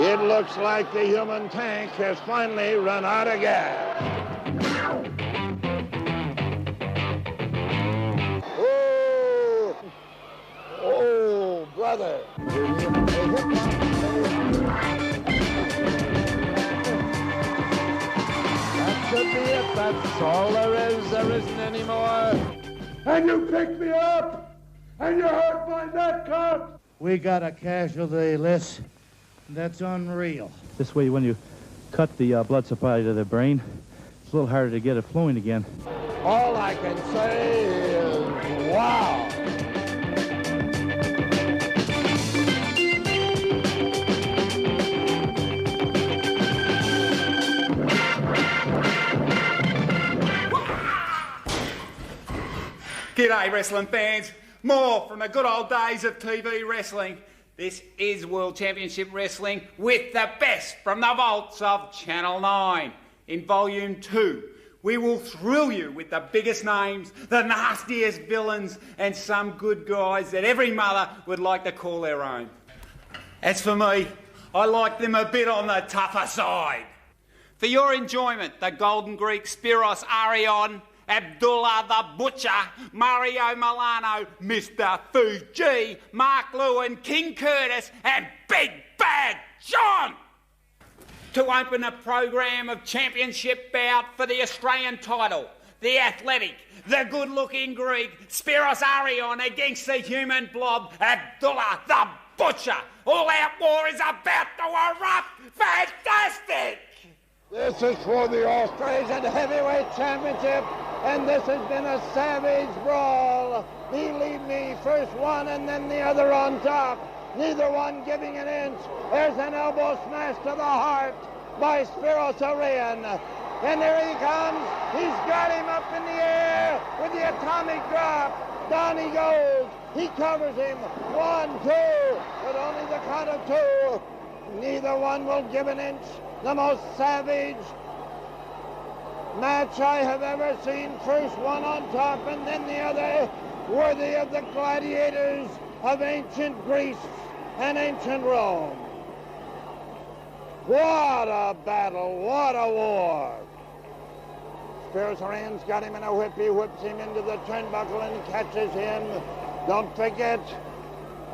It looks like the human tank has finally run out of gas. Oh, oh, brother. That should be it. That's all there is. There isn't any more. And you picked me up, and you hurt my neck cut. We got a casualty list. That's unreal. This way, when you cut the blood supply to the brain, it's a little harder to get it flowing again. All I can say is, wow. G'day, wrestling fans. More from the good old days of TV wrestling. This is World Championship Wrestling with the best from the vaults of Channel 9. In Volume 2, we will thrill you with the biggest names, the nastiest villains, and some good guys that every mother would like to call their own. As for me, I like them a bit on the tougher side. For your enjoyment, the Golden Greek Spiros Arion, Abdullah the Butcher, Mario Milano, Mr. Fuji, Mark Lewin, King Curtis, and Big Bad John! To open a program of championship bout for the Australian title, the athletic, the good-looking Greek, Spiros Arion against the human blob, Abdullah the Butcher. All-out war is about to erupt! Fantastic! This is for the Austrasian Heavyweight Championship, and this has been a savage brawl. Believe me, first one and then the other on top. Neither one giving an inch. There's an elbow smash to the heart by Spiros Arion. And there he comes. He's got him up in the air with the atomic drop. Down he goes. He covers him. 1, 2, but only the count of 2. Neither one will give an inch. The most savage match I have ever seen. First one on top and then the other, worthy of the gladiators of ancient Greece and ancient Rome. What a battle, what a war. Spiros Arion's got him in a whip. He whips him into the turnbuckle and catches him. Don't forget,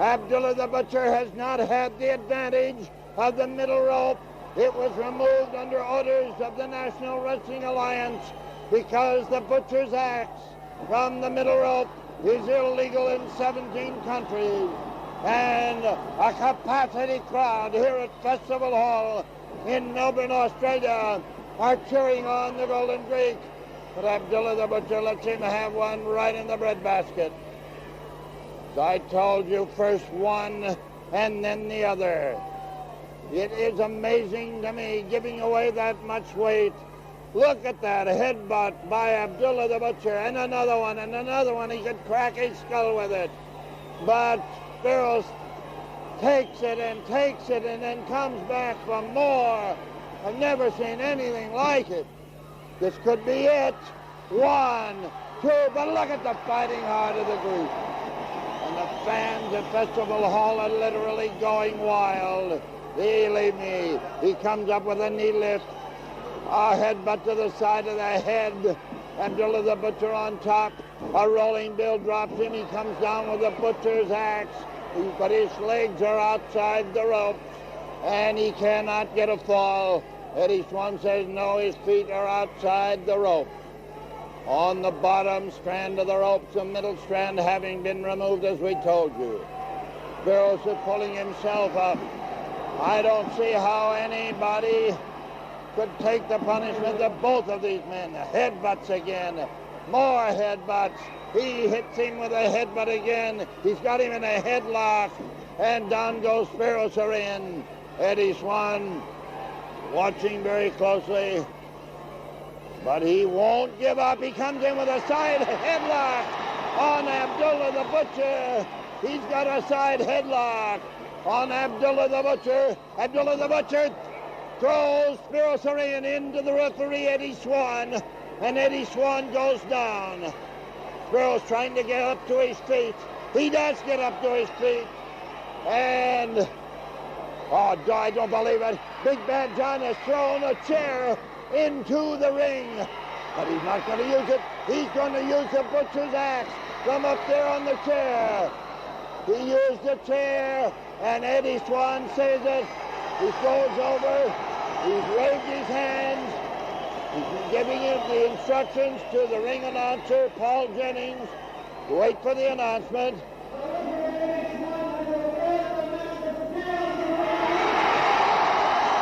Abdullah the Butcher has not had the advantage of the middle rope. It was removed under orders of the National Wrestling Alliance because the Butcher's axe from the middle rope is illegal in 17 countries. And a capacity crowd here at Festival Hall in Melbourne, Australia are cheering on the Golden Greek. But Abdullah the Butcher lets him have one right in the breadbasket. As I told you, first one and then the other. It is amazing to me, giving away that much weight. Look at that headbutt by Abdullah the Butcher, and another one, and another one. He could crack his skull with it. But Spiros takes it, and then comes back for more. I've never seen anything like it. This could be it. 1, 2, but look at the fighting heart of the Greek. And the fans at Festival Hall are literally going wild. Believe me, he comes up with a knee lift, a headbutt to the side of the head. Abdullah the Butcher on top, a rolling bill drops him. He comes down with the Butcher's axe, but his legs are outside the ropes, and he cannot get a fall. Eddie Swan says no, his feet are outside the rope. On the bottom strand of the ropes, the middle strand having been removed, as we told you. Spiros is pulling himself up. I don't see how anybody could take the punishment of both of these men. Headbutts again. More headbutts. He hits him with a headbutt again. He's got him in a headlock. And down goes Spiros Arion. Eddie Swan watching very closely. But he won't give up. He comes in with a side headlock on Abdullah the Butcher. He's got a side headlock on Abdullah the Butcher. Abdullah the Butcher throws Spiros Arion into the referee, Eddie Swan, and Eddie Swan goes down. Spiros trying to get up to his feet. He does get up to his feet, and Oh, I don't believe it. Big Bad John has thrown a chair into the ring. But he's not going to use it. He's going to use the butcher's axe from up there on the chair. He used the chair, and Eddie Swan says it. He goes over. He's waved his hands. He's giving the instructions to the ring announcer, Paul Jennings, to wait for the announcement.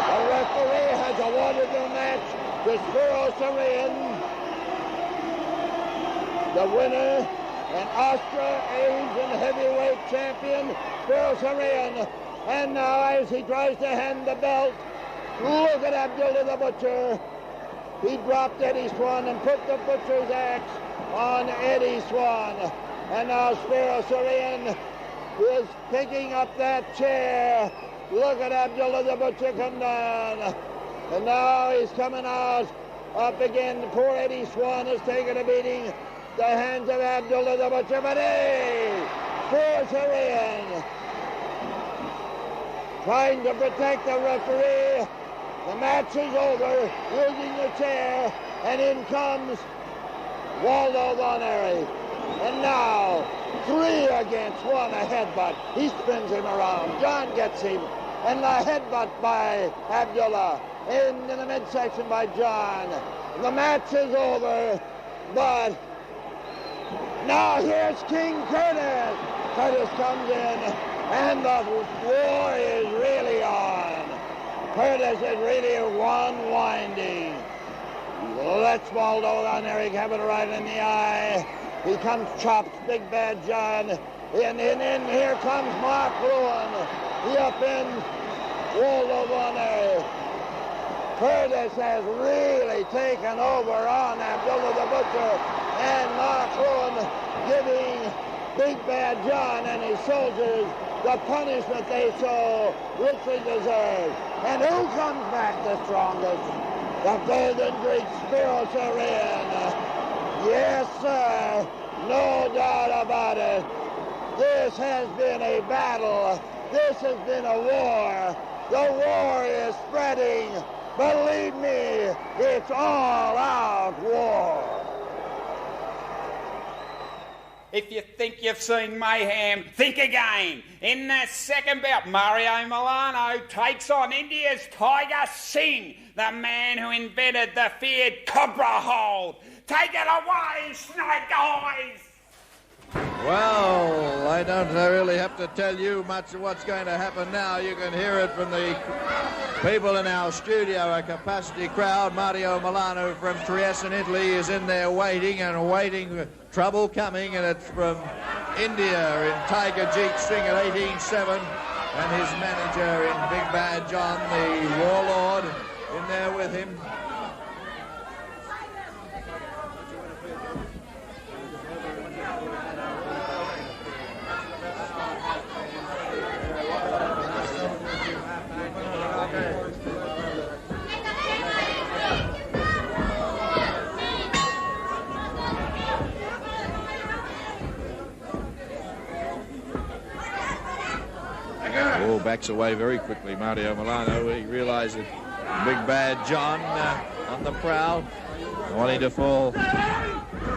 The referee has awarded the match to Spiro Sarian, the winner, and Australian heavyweight champion, Spiro Sarian. And now, as he tries to hand the belt, look at Abdullah the Butcher. He dropped Eddie Swan and put the butcher's axe on Eddie Swan. And now Spiro Sarian is picking up that chair. Look at Abdullah the Butcher come down. And now he's coming out. Up again. Poor Eddie Swan has taken a beating. The hands of Abdullah the Butcher. But hey! Spiro Sarian trying to protect the referee. The match is over, using the chair, and in comes Waldo Von Erich. And now, 3 against 1, a headbutt. He spins him around. John gets him, and the headbutt by Abdullah. In the midsection by John. The match is over, but now here's King Curtis. Curtis comes in, and the war is really on. Curtis is really one-winding. Let's Waldo Von Erich have it right in the eye. He comes, chops Big Bad John. In, here comes Mark Lewin. He upends Waldo Von Erich. Curtis has really taken over on Abdullah the Butcher, and Mark Lewin giving Big Bad John and his soldiers the punishment they so richly deserve. And who comes back the strongest? The Golden Greek Spiro Sarian. Yes, sir. No doubt about it. This has been a battle. This has been a war. The war is spreading. Believe me, it's all-out war. If you think you've seen mayhem, think again. In the second bout, Mario Milano takes on India's Tiger Singh, the man who invented the feared Cobra hold. Take it away, Snake Eyes! Well, I don't really have to tell you much of what's going to happen now. You can hear it from the people in our studio, a capacity crowd. Mario Milano from Trieste in Italy is in there waiting. Trouble coming, and it's from India in Tiger Jeet Singh at 18-7, and his manager in Big Bad John, the warlord, in there with him. Oh, backs away very quickly, Mario Milano. He realized that Big Bad John on the prowl, wanting to fall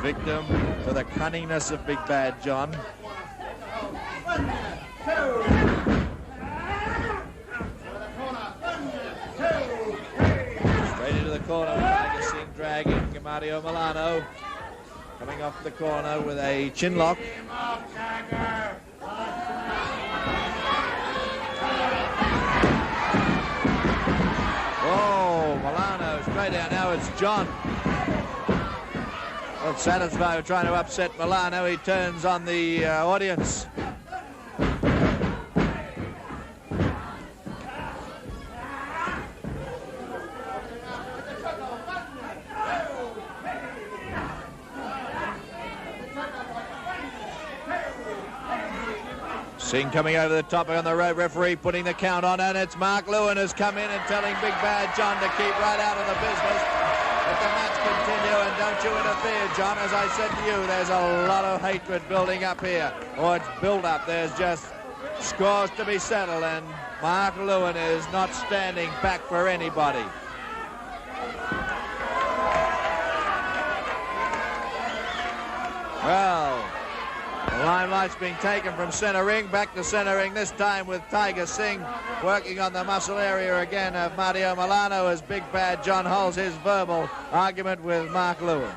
victim to the cunningness of Big Bad John. Straight into the corner, Tiger Singh dragging Mario Milano. Coming off the corner with a chin lock. Oh, Milano straight out. Now it's John. Not satisfied with trying to upset Milano. He turns on the audience. Singh coming over the top on the road, referee putting the count on, and it's Mark Lewin has come in and telling Big Bad John to keep right out of the business. Let the match continue and don't you interfere, John. As I said to you, there's a lot of hatred building up here. Or it's built up. There's just Scores to be settled, and Mark Lewin is not standing back for anybody. Well, the limelight's being taken from center ring, back to center ring, this time with Tiger Singh working on the muscle area again of Mario Milano as Big Bad John holds his verbal argument with Mark Lewin.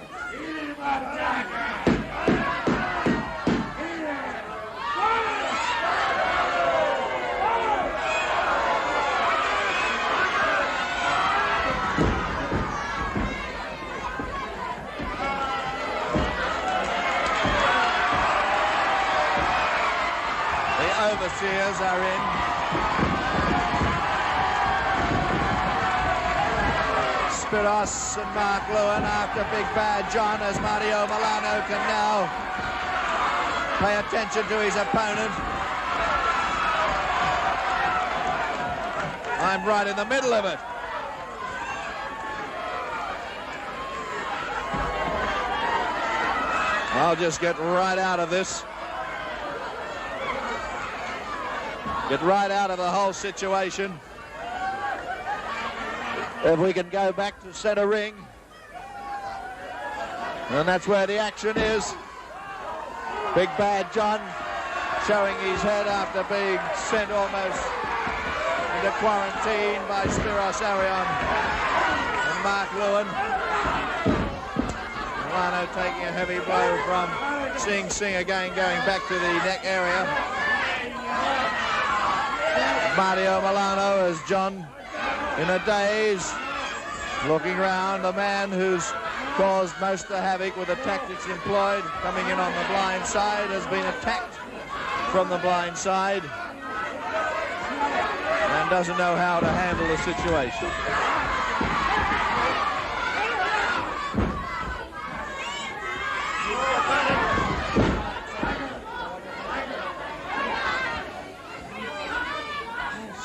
Overseers are in. Spiros and Mark Lewin after Big Bad John, as Mario Milano can now pay attention to his opponent. I'm right in the middle of it. I'll just get right out of this. Get right out of the whole situation. If we can go back to center ring. And that's where the action is. Big Bad John showing his head after being sent almost into quarantine by Spiros Arion and Mark Lewin. Milano taking a heavy blow from Singh again, going back to the neck area. Mario Milano as John in a daze, looking round. The man who's caused most of the havoc with the tactics employed, coming in on the blind side, has been attacked from the blind side and doesn't know how to handle the situation.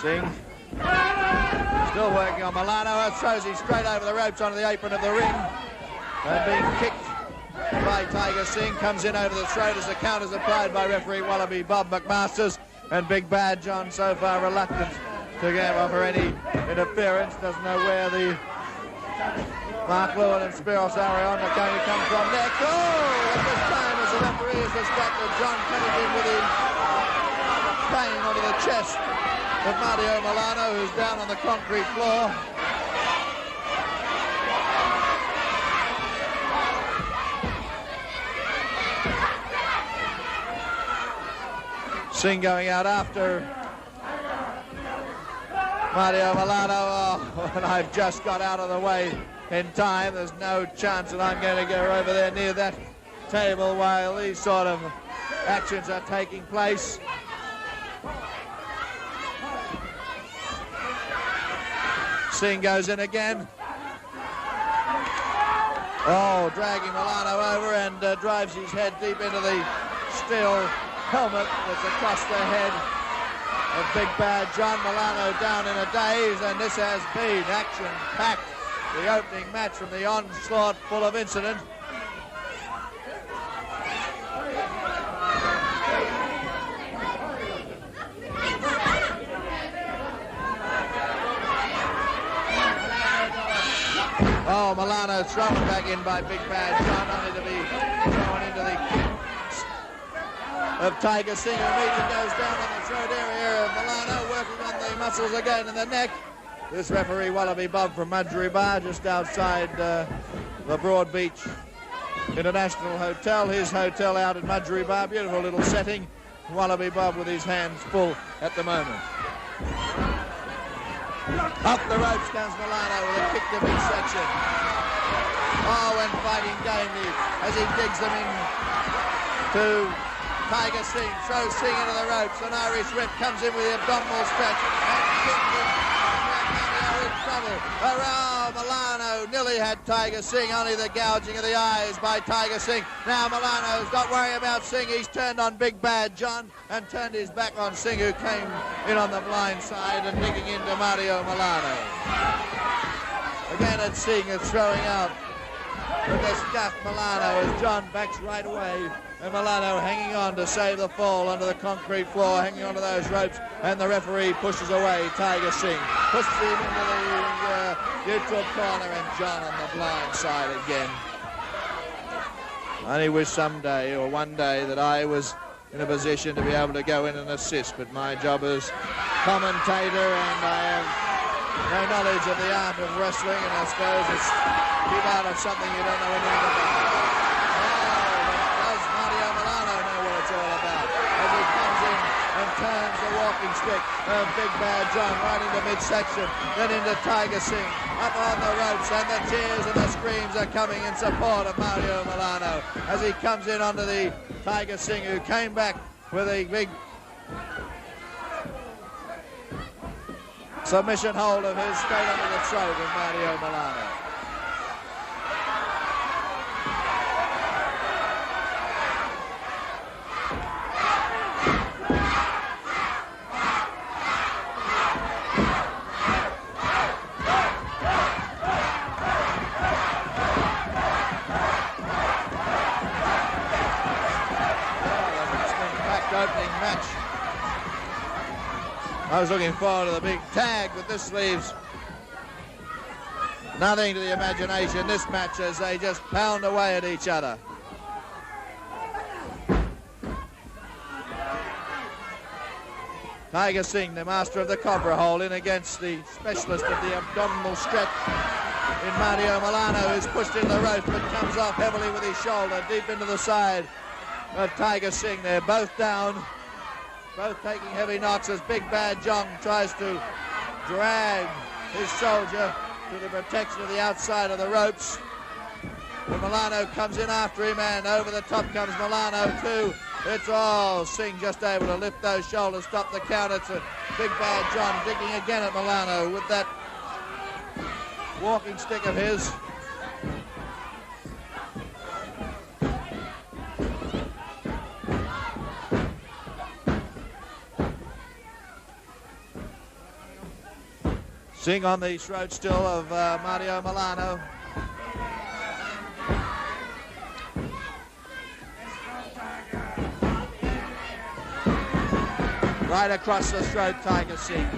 Singh still working on Milano, throws him straight over the ropes onto the apron of the ring, and being kicked by Tiger Singh, comes in over the throat as the count is applied by referee Wallaby Bob McMasters, and Big Bad John so far reluctant to offer any interference, doesn't know where the Mark Lewin and Spiros Arion are going to come from next. Oh, at this time as the referee is distracted, John coming in with him, banging onto the chest of Mario Milano, who's down on the concrete floor. Singh going out after Mario Milano. Oh, and I've just got out of the way in time. There's no chance that I'm going to go over there near that table while these sort of actions are taking place. Singh goes in again. Oh, dragging Milano over and drives his head deep into the steel helmet that's across the head of Big Bad John. Milano down in a daze, and this has been action-packed. The opening match from the onslaught, full of incident. Oh, Milano thrown back in by Big Bad John, only to be thrown into the kicks of Tiger Singh, who immediately goes down on the throat area of Milano, working on the muscles again in the neck. This referee, Wallaby Bob from Mudgery just outside the Broadbeach International Hotel, his hotel out at Mudgery, beautiful little setting. Wallaby Bob with his hands full at the moment. Up the ropes comes Milano with a kick to midsection. Oh, and fighting gamely as he digs them in to Tiger Singh. Throws Singh into the ropes. An Irish Rip comes in with the abdominal stretch and kicks him. In trouble. Around Milano nearly had Tiger Singh, only the gouging of the eyes by Tiger Singh. Now Milano's not worrying about Singh. He's turned on Big Bad John and turned his back on Singh, who came in on the blind side and digging into Mario Milano. Again, it's Singh is throwing out with the scuffed Milano as John backs right away and Milano hanging on to save the fall onto the concrete floor, hanging onto those ropes, and the referee pushes away Tiger Singh, pushes him into the neutral corner, and John on the blind side again. I only wish someday or one day that I was in a position to be able to go in and assist, but my job is commentator, and I have no knowledge of the art of wrestling, and I suppose it's keep out of something you don't know anything about. Does Mario Milano know what it's all about? As he comes in and turns the walking stick of Big Bad John right into midsection, then into Tiger Singh, up on the ropes, and the cheers and the screams are coming in support of Mario Milano as he comes in onto the Tiger Singh, who came back with a big submission hold of his straight under the throat of Mario Milano. Opening match. I was looking forward to the big tag, but this leaves nothing to the imagination, this match, as they just pound away at each other. Tiger Singh, the master of the cobra hole, in against the specialist of the abdominal stretch in Mario Milano, who's pushed in the rope but comes off heavily with his shoulder deep into the side of Tiger Singh. They're both down, both taking heavy knocks as Big Bad John tries to drag his soldier to the protection of the outside of the ropes. And Milano comes in after him, and over the top comes Milano too. It's all Singh just able to lift those shoulders, stop the count. It's a Big Bad John digging again at Milano with that walking stick of his. Singh on the throat still of Mario Milano. Right across the throat, Tiger Singh.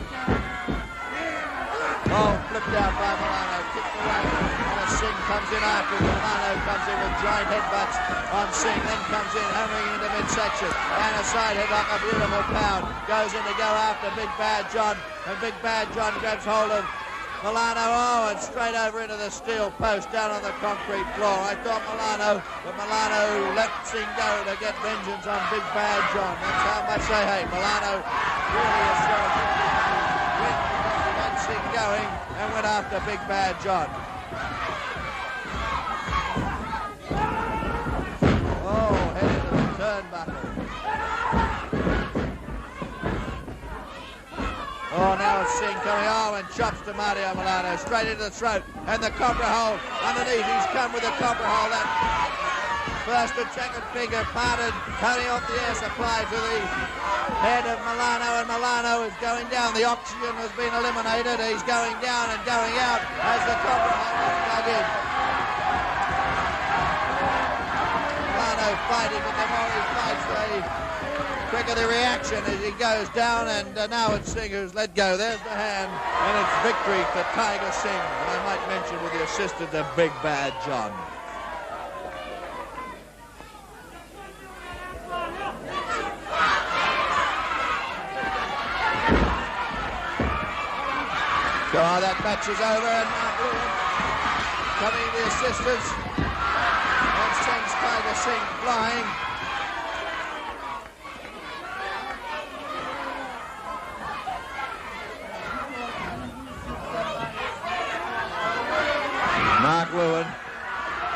Oh, flipped out by Milano, kicked away, and Singh comes in after him. Milano comes in with giant headbutts on Singh, then comes in hammering into midsection, and a side headlock, a beautiful pound, goes in to go after Big Bad John, and Big Bad John grabs hold of Milano, oh, and straight over into the steel post down on the concrete floor. I thought Milano, but Milano let Singh go to get vengeance on Big Bad John. That's how much they hate. Milano really is showing because he got Singh going and went after Big Bad John. Oh, head into the turnbuckle. Oh, now it's Singh coming on and chops to Mario Milano, straight into the throat, and the cobra hold underneath. He's come with the cobra hold. That first and second finger parted, cutting off the air supply to the head of Milano, and Milano is going down. The oxygen has been eliminated. He's going down and going out as the cobra hold is dug in. Milano fighting, but the more he fights, the quicker the reaction as he goes down, and now it's Singh who's let go. There's the hand, and it's victory for Tiger Singh. And I might mention with the assistance of Big Bad John. So that match is over, and Mark Lewin coming to the assistance and sends Tiger Singh flying. Mark Lewin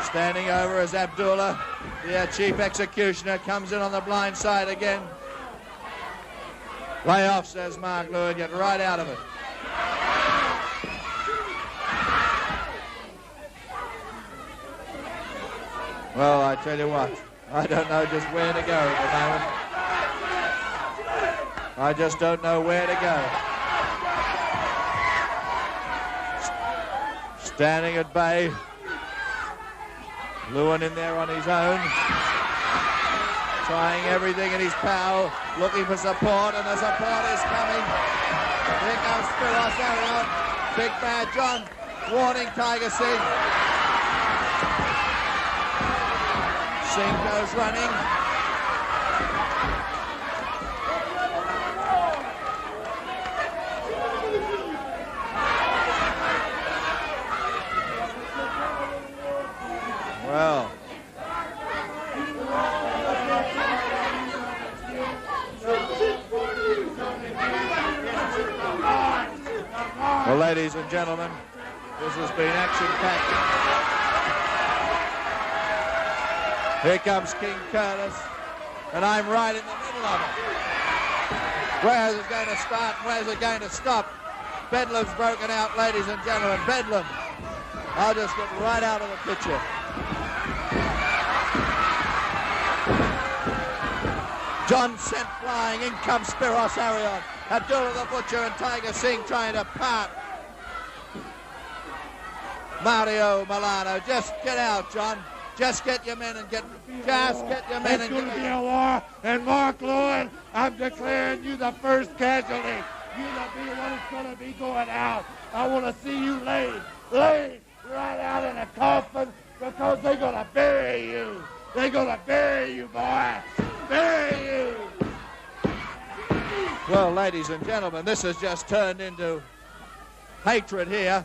standing over as Abdullah, the chief executioner, comes in on the blind side again. Lay off, says Mark Lewin, get right out of it. Well, I tell you what, I don't know just where to go at the moment. I just don't know where to go. Standing at bay, Lewin in there on his own. trying everything in his power, looking for support, and the support is coming. Here comes Spiros Arion. Big Bad John warning Tiger Singh. Singh goes running. Well, ladies and gentlemen, this has been action-packed. Here comes King Curtis, and I'm right in the middle of it. Where is it going to start and where is it going to stop? Bedlam's broken out, ladies and gentlemen. Bedlam. I'll just get right out of the picture. John sent flying. In comes Spiros Arion. Abdullah the Butcher and Tiger Singh trying to part Mario Milano. Just get out, John. Just get your men and get... Just get your men and get... It's going to be a war, and Mark Lewin, I'm declaring you the first casualty. You're the one that's going to be going out. I want to see you laid right out in a coffin, because they're going to bury you. They're going to bury you, boy. Bury you. Well, ladies and gentlemen, this has just turned into hatred here.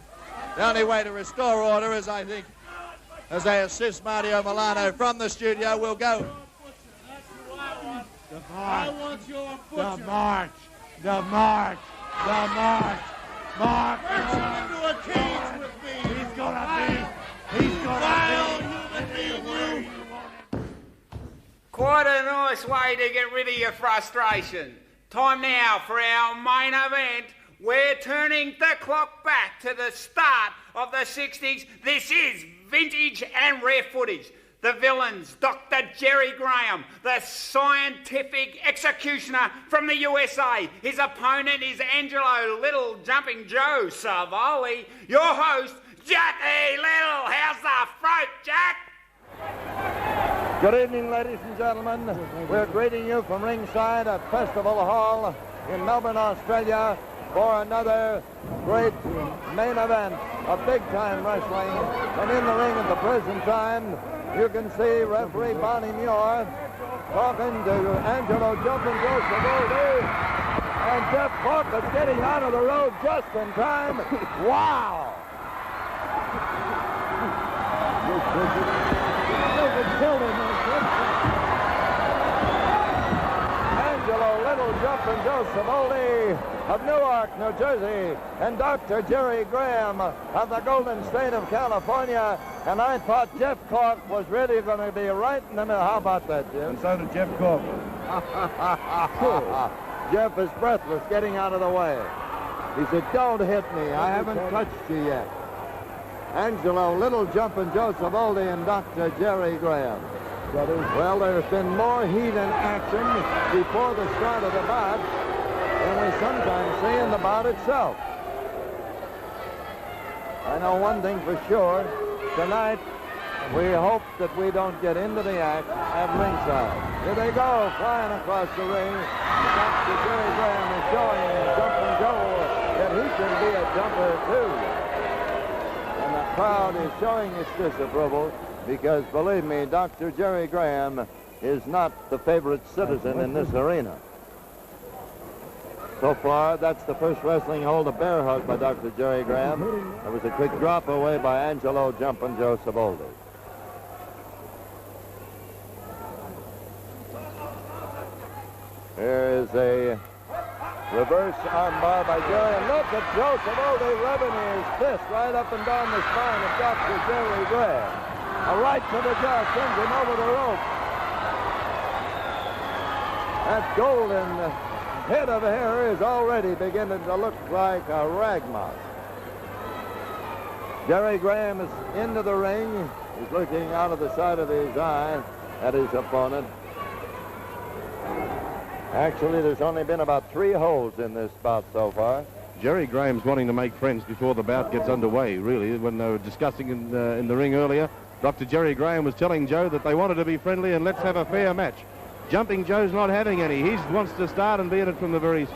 The only way to restore order is, I think, as they assist Mario Milano from the studio, we'll go. The march. I want your butcher. The march. Mark. Into a cage with me. He's gonna be. Quite a nice way to get rid of your frustration. Time now for our main event. We're turning the clock back to the start of the 60s. This is vintage and rare footage. The villains, Dr. Jerry Graham, the scientific executioner from the USA. His opponent is Angelo Little Jumping Joe Savoli. Your host, Jackie Little. How's the throat, Jack? Good evening, ladies and gentlemen. We're greeting you from ringside at Festival Hall in Melbourne, Australia, for another great main event of big-time wrestling. And in the ring at the present time, you can see referee Bonnie Muir talking to Angelo Jumping Joe Savoli. And Jeff Clark is getting out of the road just in time. Wow! Angelo Little Jumping Joe Savoli of Newark, New Jersey, and Dr. Jerry Graham of the Golden State of California. And I thought Jeff Clark was really going to be right in the middle. How about that, Jim? And so did Jeff Cork. Jeff is breathless, getting out of the way. He said, "Don't hit me. I haven't touched you yet." Angelo Little Jumping Joe Savoli and Dr. Jerry Graham. Well, there's been more heat and action before the start of the bout than we sometimes see in the bout itself. I know one thing for sure. Tonight, we hope that we don't get into the act at ringside. Here they go, flying across the ring. Dr. Jerry Graham is showing Jumping Joe that he can be a jumper, too. And the crowd is showing its disapproval because, believe me, Dr. Jerry Graham is not the favorite citizen in this arena. So far, that's the first wrestling hold, a bear hug by Dr. Jerry Graham. There was a quick drop away by Angelo Jumping Joe Savoli. Here is a reverse armbar by Jerry. And look at Joe Savoli rubbing his fist right up and down the spine of Dr. Jerry Graham. A right to the jaw sends him over the rope. That golden head of hair is already beginning to look like a rag moth. Jerry Graham is into the ring. He's looking out of the side of his eye at his opponent. Actually, there's only been about 3 holds in this bout so far. Jerry Graham's wanting to make friends before the bout gets underway, really. When they were discussing in the ring earlier, Dr. Jerry Graham was telling Joe that they wanted to be friendly and let's have a fair match. Jumping Joe's not having any. He wants to start and be in it from the very...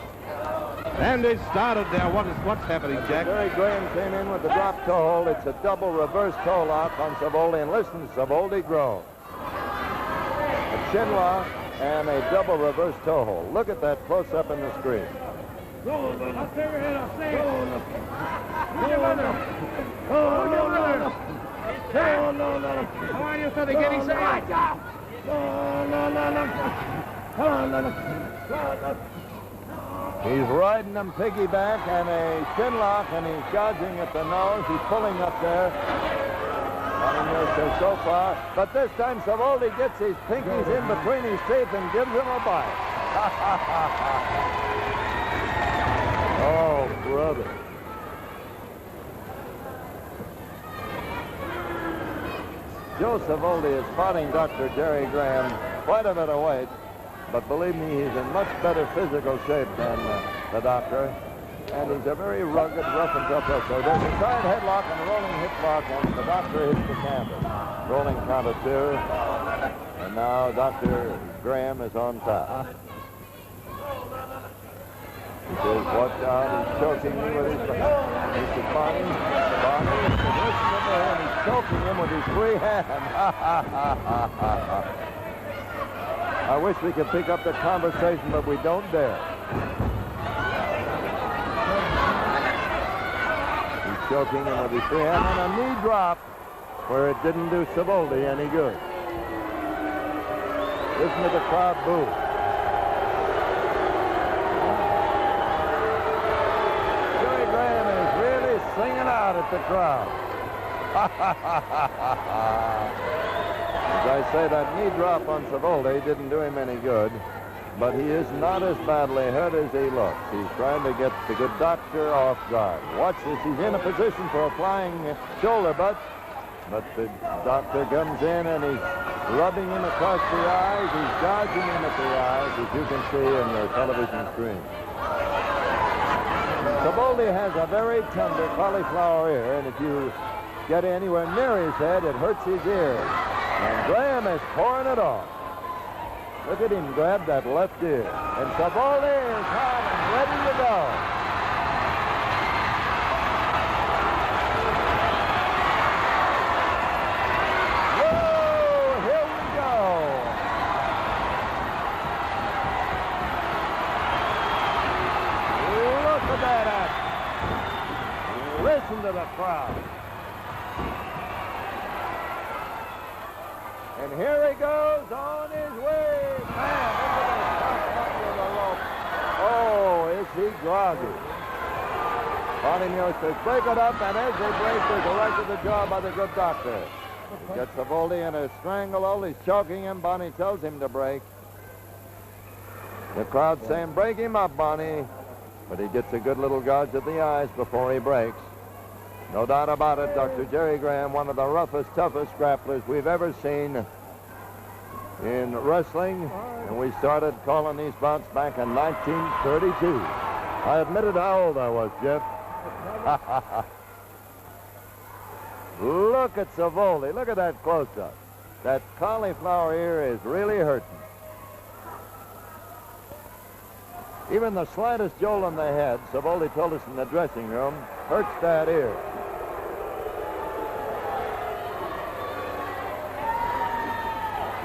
And it started now. What's happening, Jack? Jerry Graham came in with the drop toe hold. It's a double reverse toe lock on Savoldi, and listen, Savoldi groans. A chin lock and a double reverse toe hold. Look at that close-up in the screen. No. How are you, Feather? Getting set? He's riding them piggyback and a chin lock, and he's gouging at the nose. He's pulling up there. So far, but this time Savoldi gets his pinkies in between his teeth and gives him a bite. Oh, brother. Joe Savoldi is spotting Dr. Jerry Graham quite a bit of weight, but believe me, he's in much better physical shape than the doctor. And he's a very rugged, rough and tough wrestler. There's a side headlock and a rolling hip lock, and the doctor hits the canvas. Rolling count of 2. And now Dr. Graham is on top. He says, watch out, he's choking me with his... He says, Bonnie, listen to him, he's choking him with his free hand. I wish we could pick up the conversation, but we don't dare. Choking him with his free hand, and a knee drop where it didn't do Savoldi any good. Listen to the crowd boo. Jerry Graham is really singing out at the crowd. As I say, that knee drop on Savoldi didn't do him any good. But he is not as badly hurt as he looks. He's trying to get the good doctor off guard. Watch this. He's in a position for a flying shoulder butt. But the doctor comes in and he's rubbing him across the eyes. He's gouging him at the eyes, as you can see in the television screen. Savoldi has a very tender cauliflower ear, and if you get anywhere near his head, it hurts his ears. And Graham is pouring it off. Look at him grab that left ear. And Savoldi is hot and ready to go. Whoa, here we go. Look at that action. Listen to the crowd. And here he goes on his way. Man, into the top button of the rope. Oh, is he groggy. Bonnie Muir says, break it up, and as they break, there's a right to the jaw by the good doctor. Gets Savoldi in a stranglehold. He's choking him. Bonnie tells him to break. The crowd saying, break him up, Bonnie. But he gets a good little gouge at the eyes before he breaks. No doubt about it, Dr. Jerry Graham, one of the roughest, toughest grapplers we've ever seen in wrestling. And we started calling these bouts back in 1932. I admitted how old I was, Jeff. Look at Savoldi. Look at that close-up. That cauliflower ear is really hurting. Even the slightest jolt on the head, Savoldi told us in the dressing room, hurts that ear.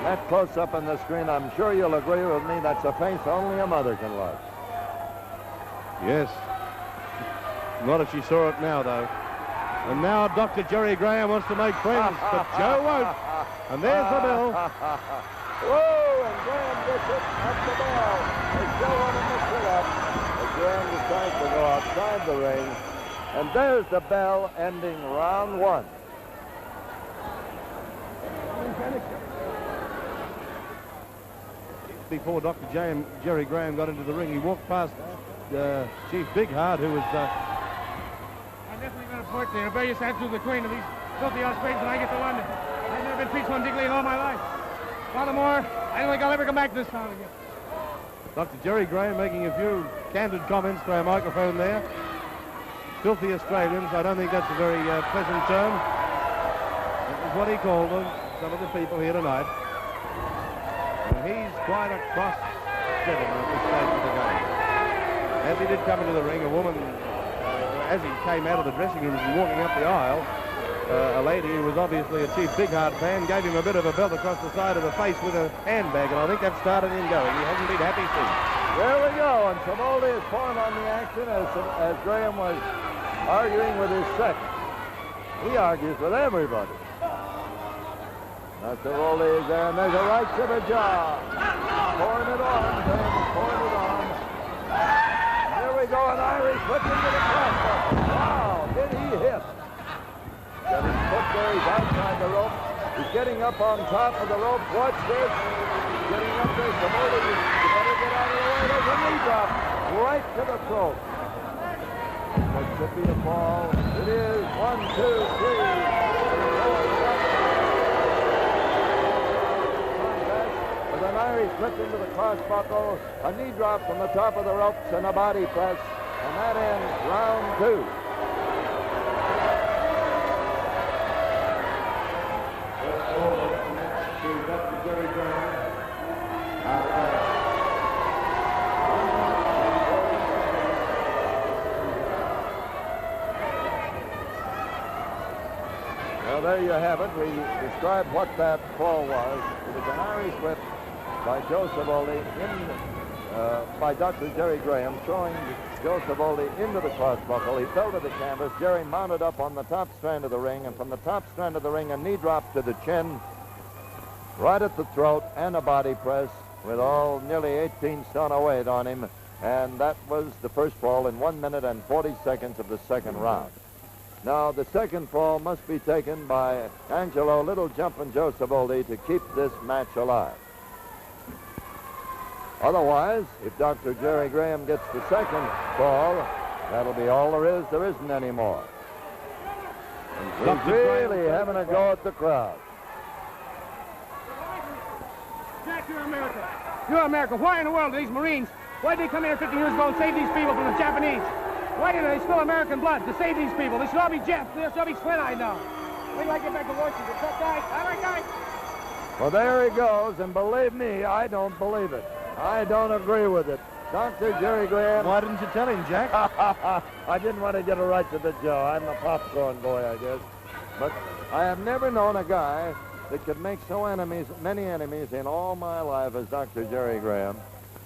That close-up on the screen, I'm sure you'll agree with me, that's a face only a mother can love. Yes. Not if she saw it now, though. And now Dr. Jerry Graham wants to make friends, but Joe won't. And there's the bell. Whoa, and Graham gets it. That's the bell. They still want to mix it up. But Graham decides to go outside the ring. And there's the bell ending round 1. Before Dr. Jerry Graham got into the ring, he walked past Chief Bigheart, who was... I'm definitely going to port the rebellious attitude of the Queen of these filthy Australians when I get to London. I've never been treated so indignantly in all my life. Furthermore, I don't think I'll ever come back to this town again. Dr. Jerry Graham making a few candid comments through our microphone there. Filthy Australians, I don't think that's a very pleasant term. That was what he called them, some of the people here tonight. And he's quite a cross gentleman at this stage of the game. As he did come into the ring, a woman, as he came out of the dressing room and walking up the aisle, a lady who was obviously a Chief Big Heart fan gave him a bit of a belt across the side of the face with a handbag, and I think that started him going. He hasn't been happy since. There we go, and Savoldi is point on the action as Graham was arguing with his second. He argues with everybody. Now Savoldi is there, and there's a right to the jaw. Pouring it on, Graham is pouring it on. Here we go, an Irish hook into the crossbar. Wow, did he hit? Got his foot there, he's outside the rope. He's getting up on top of the rope. Watch this. He's getting up there. Savoldi, you better get out of the way. There's a knee drop right to the throat. That could be a fall. It is. 1, 2, 3, 4, 5. With an Irish flip into the crossbuckle, a knee drop from the top of the ropes, and a body press. And that ends round 2. Well, there you have it. We described what that fall was. It was an Irish whip by Joe Savoldi by Dr. Jerry Graham, throwing Joe Savoldi into the crossbuckle. He fell to the canvas. Jerry mounted up on the top strand of the ring, and from the top strand of the ring, a knee drop to the chin, right at the throat, and a body press with all nearly 18 stone of weight on him. And that was the first fall in 1 minute and 40 seconds of the second round. Now, the second fall must be taken by Angelo Little Jumpin' Joe Savoldi to keep this match alive. Otherwise, if Dr. Jerry Graham gets the second fall, that'll be all there is. There isn't any more. He's really having a go at the crowd. Jack, you're America. You're America. Why in the world are these Marines? Why did they come here 50 years ago and save these people from the Japanese? Why didn't they spill American blood to save these people? They should all be Jeffs. They should all be slit-eyed now. Wait till I get back to Washington. That guy. All right, guys. Well, there he goes, and believe me, I don't believe it. I don't agree with it. Dr. Jerry Graham. Why didn't you tell him, Jack? I didn't want to get a right to the jaw. I'm a popcorn boy, I guess. But I have never known a guy that could make many enemies in all my life as Dr. Jerry Graham.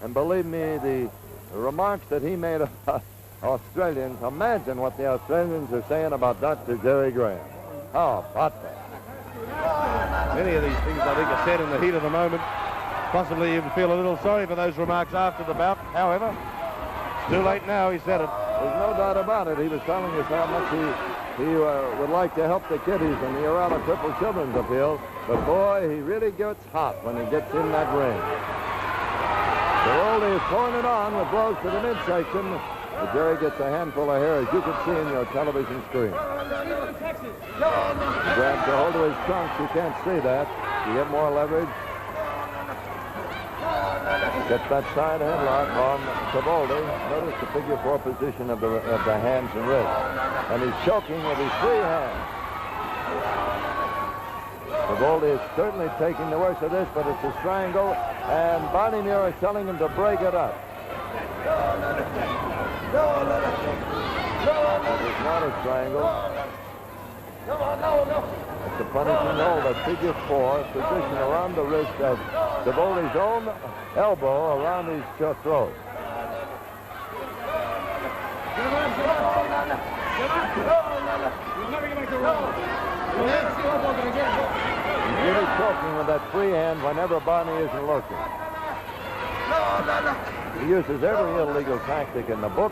And believe me, the remarks that he made about Australians, imagine what the Australians are saying about Dr. Jerry Graham. How about that? Many of these things, I think, are said in the heat of the moment. Possibly even feel a little sorry for those remarks after the bout. However, it's too late now. He said it. There's no doubt about it. He was telling us how much he would like to help the kiddies in the Urala Crippled Children's Appeal. But boy, he really gets hot when he gets in that ring. Savoldi is pouring it on with blows to the midsection. But Jerry gets a handful of hair, as you can see in your television screen. He grabs a hold of his trunks. You can't see that. You get more leverage. Gets that side headlock on Savoldi. Notice the figure 4 position of the hands and wrists. And he's choking with his free hand. Savoldi is certainly taking the worst of this, but it's a strangle, and Barney Muir is telling him to break it up. It's not a strangle. It's a punishing hold, a figure 4 position around the wrist of Savoldi's own elbow around his throat. He's really choking with that free hand whenever Barney isn't looking. He uses every illegal tactic in the book.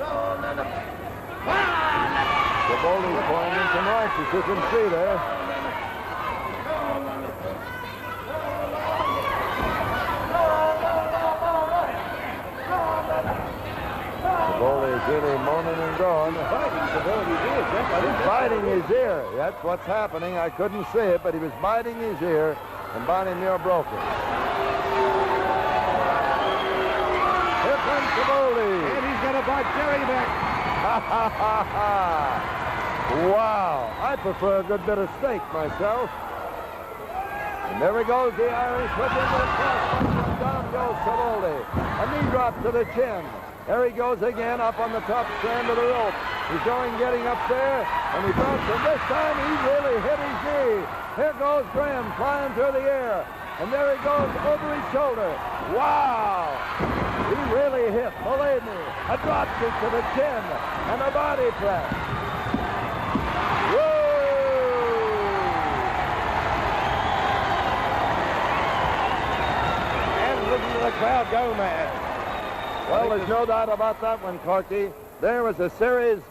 Savoldi's pouring in some rights, as you can see there. Savoldi is really moaning and groaning. He's biting his ear. That's what's happening. I couldn't see it, but he was biting his ear, and Barney Muir broke it. Here comes Savoldi. And he's going to bite Jerry back. Wow. I prefer a good bit of steak myself. And there he goes, the Irish whip into the cross from Dom Joe Savoldi. A knee drop to the chin. There he goes again up on the top strand of the rope. He's going, getting up there, and he drops, and this time he really hit his knee. Here goes Graham flying through the air, and there he goes over his shoulder. Wow! He really hit, believe me, a drop kick to the chin and a body press. Woo! And listen to the crowd go mad. Well, there's no doubt about that one, Corky. There was a series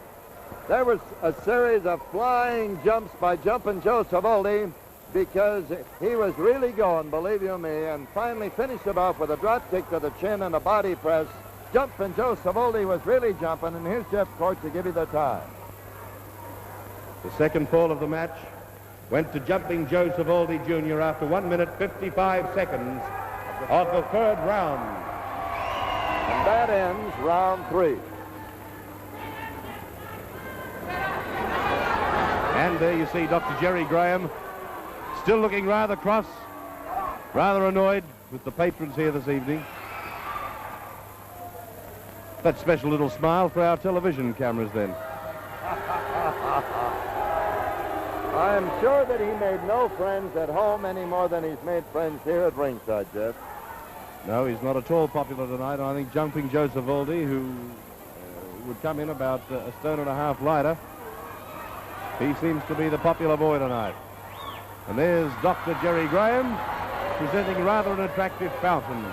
of flying jumps by Jumpin' Joe Savoldi because he was really going, believe you me, and finally finished it off with a drop kick to the chin and a body press. Jumpin' Joe Savoldi was really jumping, and here's Jeff Court to give you the time. The second fall of the match went to Jumping Joe Savoldi Jr. after 1 minute 55 seconds of the third round. And that ends round 3. And there you see Dr. Jerry Graham still looking rather cross, rather annoyed with the patrons here this evening. That special little smile for our television cameras then. I'm sure that he made no friends at home any more than he's made friends here at ringside, Jeff. No, he's not at all popular tonight. I think Jumping Joe Savoldi, who would come in about a stone and a half lighter, he seems to be the popular boy tonight. And there's Dr. Jerry Graham presenting rather an attractive fountain.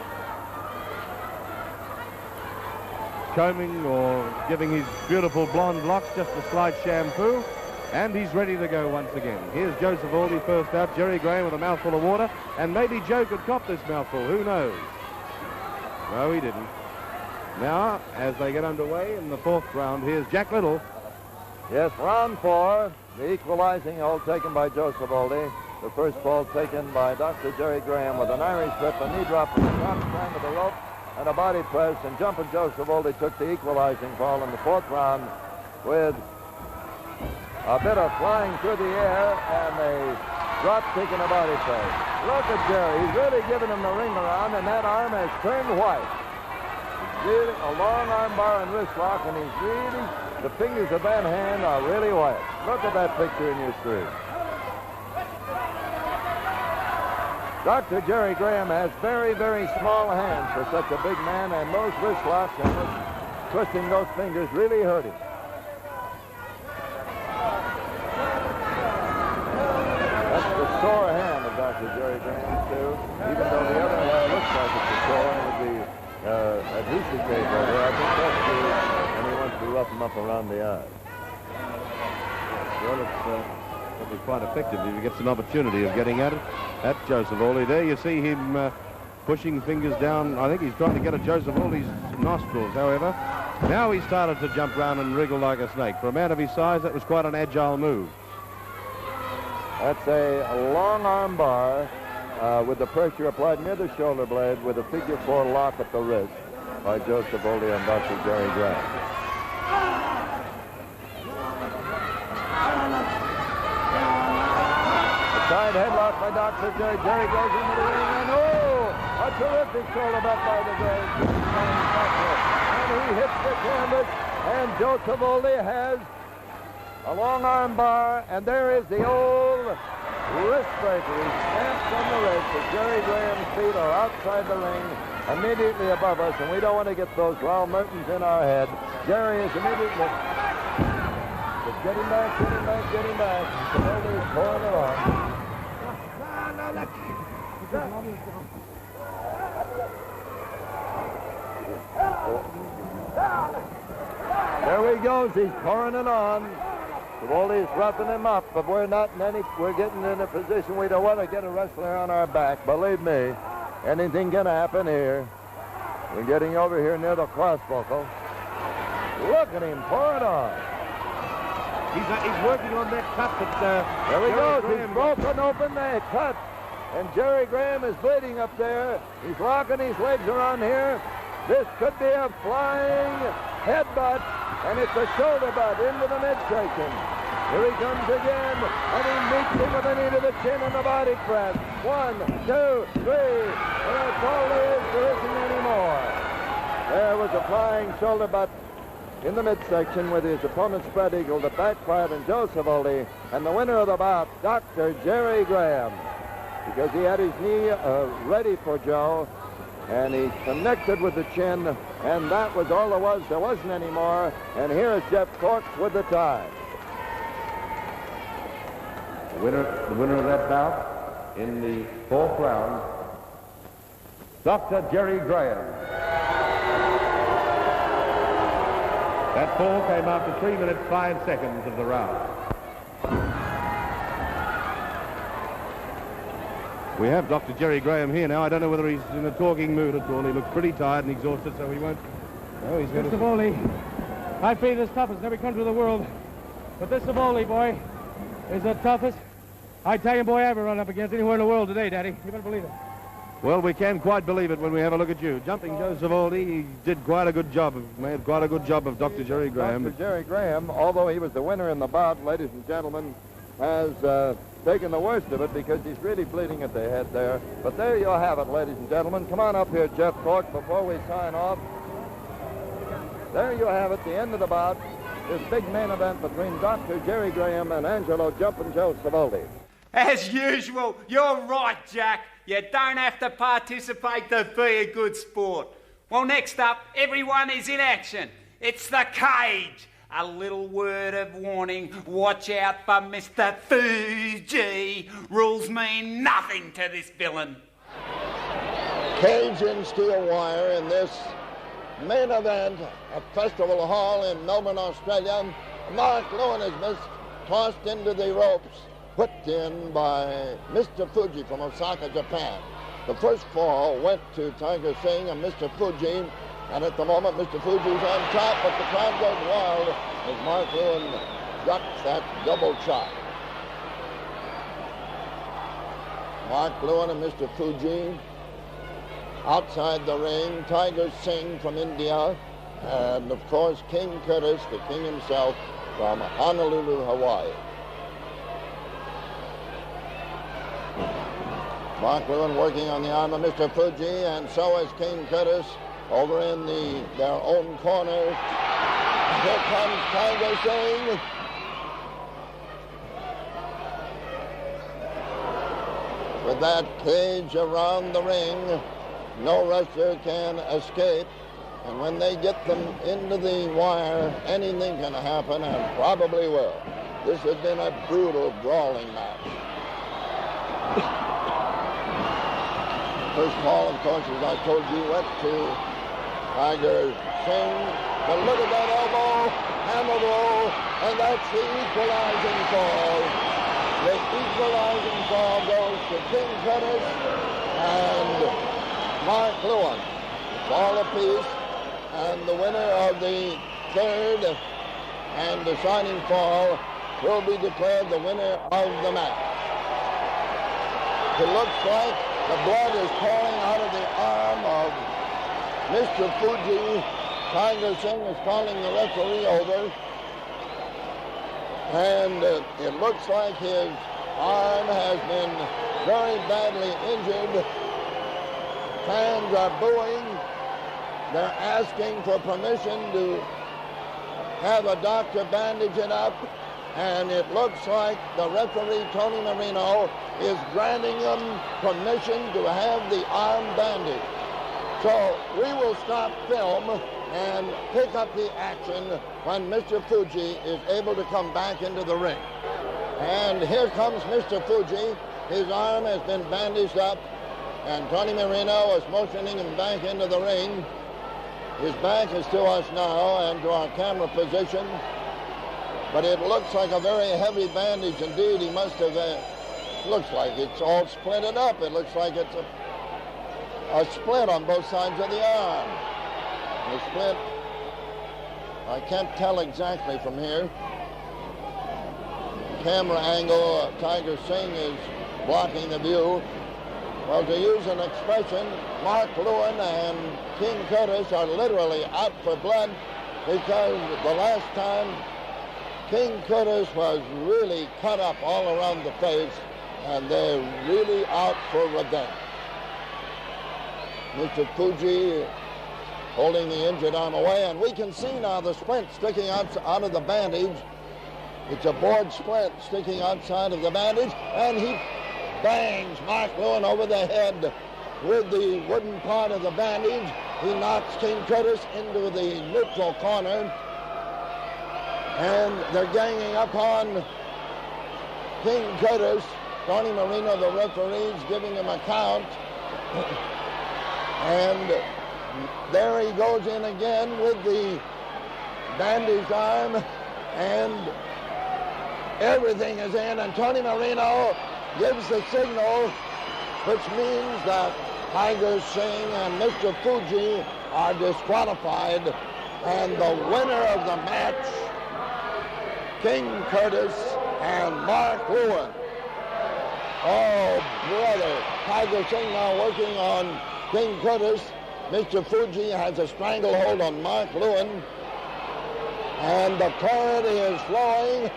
Combing or giving his beautiful blonde locks just a slight shampoo. And he's ready to go once again. Here's Joe Savoldi first out. Jerry Graham with a mouthful of water. And maybe Joe could cop this mouthful. Who knows? No, he didn't. Now, as they get underway in the fourth round, here's Jack Little. Yes, round 4, the equalizing hold taken by Joe Savoldi. The first ball taken by Dr. Jerry Graham with an Irish whip, a knee drop from the top strand of the rope, and a body press. And Jumpin' Joe Savoldi took the equalizing ball in the fourth round with a bit of flying through the air and a drop kick and a body press. Look at Jerry. He's really giving him the ring around, and that arm has turned white. He's really a long arm bar and wrist lock, and he's really, the fingers of that hand are really white. Look at that picture in your screen. Dr. Jerry Graham has very, very small hands for such a big man, and those wrist locks and twisting those fingers really hurt him. That's the sore hand of Dr. Jerry Graham, too. Even though the other hand looks like it's a sore and with the adhesive tape over there, I think that's true, and he wants to rough him up around the eyes. Well, it'll be quite effective if he gets an opportunity of getting at it. At Joe Savoldi. There you see him pushing fingers down. I think he's trying to get at Joe Savoldi's nostrils, however. Now he started to jump round and wriggle like a snake. For a man of his size, that was quite an agile move. That's a long arm bar with the pressure applied near the shoulder blade with a figure 4 lock at the wrist by Joe Savoldi and Dr. Jerry Graham. Side headlock by Dr. Jerry. Jerry goes into the ring, and a terrific shoulder back by the great manufacturer. And he hits the canvas, and Joe Savoldi has a long arm bar, and there is the old wrist breaker. He stamps on the wrist, but Jerry Graham's feet are outside the ring, immediately above us, and we don't want to get those Raul Mertens in our head. Jerry is immediately... Just get him back, get him back, get him back. Savoldi is pouring it on. There he goes. He's pouring it on. Savoldi's roughing him up, but we're getting in a position we don't want to get a wrestler on our back. Believe me, anything can happen here. We're getting over here near the crossbuckle. Look at him pour it on. He's working on that cut that there he goes. He's broken open that cut. And Jerry Graham is bleeding up there. He's rocking his legs around here. This could be a flying headbutt, and it's a shoulder butt into the midsection. Here he comes again, and he meets him with a knee to the chin and the body press. 1, 2, 3. That's all there is. There isn't any more. There was a flying shoulder butt in the midsection with his opponent spread eagle that backfired on Joe Savoldi, and the winner of the bout, Dr. Jerry Graham, because he had his knee ready for Joe, and he connected with the chin, and that was all there was. There wasn't any more. And here is Jeff Corks with the tie. The winner of that bout in the 4th round, Dr. Jerry Graham. That fall came after 3 minutes 5 seconds of the round. We have Dr. Jerry Graham here now. I don't know whether he's in a talking mood at all. He looks pretty tired and exhausted, so he won't. Oh, he's going Mr. Savoldi, I feel as tough as every country in the world, but this Savoldi boy is the toughest Italian boy I ever run up against anywhere in the world today, Daddy. You better believe it. Well, we can quite believe it when we have a look at you. Jumping Joe Savoldi, he did quite a good job. Made quite a good job of Dr. Jerry Graham. Dr. Jerry Graham, although he was the winner in the bout, ladies and gentlemen, has taken the worst of it because he's really bleeding at the head there. But there you have it, ladies and gentlemen. Come on up here, Jeff Cork, before we sign off. There you have it, the end of the bout. This big main event between Dr. Jerry Graham and Angelo Jumpin' Joe Savoldi. As usual, you're right, Jack. You don't have to participate to be a good sport. Well, next up, everyone is in action. It's the cage. A little word of warning. Watch out for Mr. Fuji. Rules mean nothing to this villain. Cage in steel wire in this main event at Festival Hall in Melbourne, Australia. Mark Lewin is missed, tossed into the ropes, whipped in by Mr. Fuji from Osaka, Japan. The first fall went to Tiger Singh and Mr. Fuji, and at the moment Mr. Fuji's on top, but the crowd goes wild as Mark Lewin ducks that double chop. Mark Lewin and Mr. Fuji outside the ring, Tiger Singh from India, and of course King Curtis, the king himself, from Honolulu, Hawaii. Mark Lewin working on the arm of Mr. Fuji, and so is King Curtis over in their own corner. Here comes Tiger Singh. With that cage around the ring, no wrestler can escape. And when they get them into the wire, anything can happen, and probably will. This has been a brutal, brawling match. First ball, of course, as I told you, went to Tiger Singh. But look at that elbow, hammer blow, and that's the equalizing call. The equalizing call goes to King Curtis and Mark Lewin. It's all apiece, and the winner of the third and deciding fall will be declared the winner of the match. It looks like the blood is pouring out of the arm of Mr. Fuji. Tiger Singh is calling the referee over, and it looks like his arm has been very badly injured. Fans are booing. They're asking for permission to have a doctor bandage it up, and it looks like the referee, Tony Marino, is granting them permission to have the arm bandaged. So we will stop film and pick up the action when Mr. Fuji is able to come back into the ring. And here comes Mr. Fuji. His arm has been bandaged up, and Tony Marino is motioning him back into the ring. His back is to us now and to our camera position, but it looks like a very heavy bandage indeed. He must have, looks like it's all splinted up. It looks like it's a split on both sides of the arm. The split, I can't tell exactly from here. Camera angle, Tiger Singh is blocking the view. Well, to use an expression, Mark Lewin and King Curtis are literally out for blood, because the last time King Curtis was really cut up all around the face, and they're really out for revenge. Mr. Fuji holding the injured arm away, and we can see now the splint sticking out of the bandage. It's a board splint sticking outside of the bandage, and he bangs Mark Lewin over the head with the wooden part of the bandage. He knocks King Curtis into the neutral corner, and they're ganging up on King Curtis. Tony Marino, the referee, is giving him a count. And there he goes in again with the bandaged arm, and everything is in, and Tony Marino gives the signal, which means that Tiger Singh and Mr. Fuji are disqualified, and the winner of the match, King Curtis and Mark Lewin. Oh, brother. Tiger Singh now working on King Curtis. Mr. Fuji has a stranglehold on Mark Lewin, and the blood is flowing.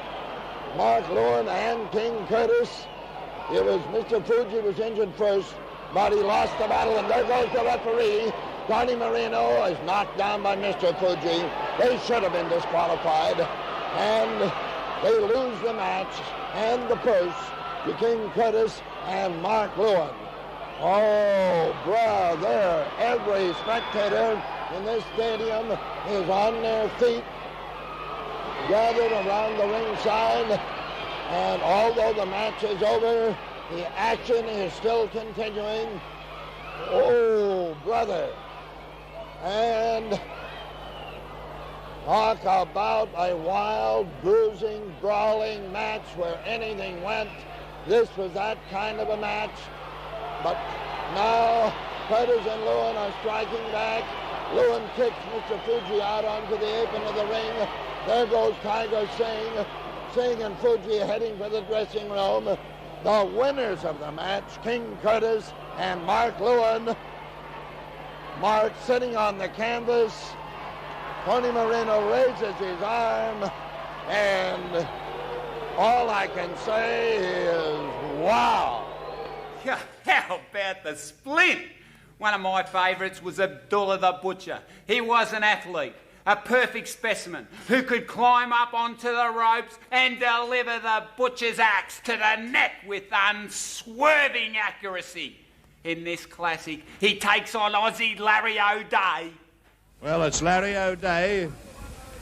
Mark Lewin and King Curtis. It was Mr. Fuji was injured first, but he lost the battle, and there goes the referee. Tony Marino is knocked down by Mr. Fuji. They should have been disqualified, and they lose the match and the purse to King Curtis and Mark Lewin. Oh, brother, every spectator in this stadium is on their feet, gathered around the ringside, and although the match is over, the action is still continuing. Oh, brother. And talk about a wild, bruising, brawling match where anything went. This was that kind of a match. But now Curtis and Lewin are striking back. Lewin kicks Mr. Fuji out onto the apron of the ring. There goes Tiger Singh. Singh and Fuji heading for the dressing room. The winners of the match, King Curtis and Mark Lewin. Mark sitting on the canvas. Tony Marino raises his arm, and all I can say is, wow. How about the splint? One of my favourites was Abdullah the Butcher. He was an athlete, a perfect specimen, who could climb up onto the ropes and deliver the butcher's axe to the neck with unswerving accuracy. In this classic, he takes on Aussie Larry O'Day. Well, it's Larry O'Day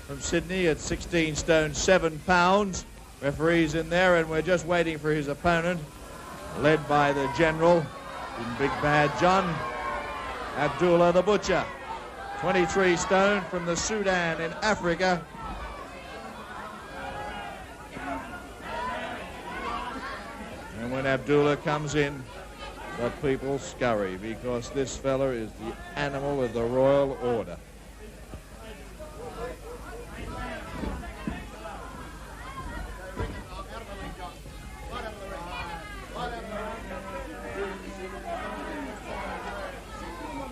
from Sydney at 16 stone 7 pounds. Referee's in there, and we're just waiting for his opponent, led by the General in Big Bad John, Abdullah the Butcher. 23 stone from the Sudan in Africa. And when Abdullah comes in, the people scurry, because this fella is the animal of the Royal Order.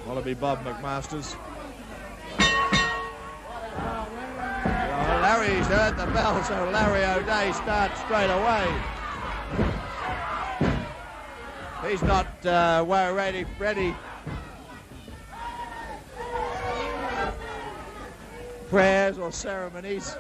Wallaby Bob McMasters. Oh, Larry's heard the bell, so Larry O'Day starts straight away. He's not ready. Prayers or ceremonies.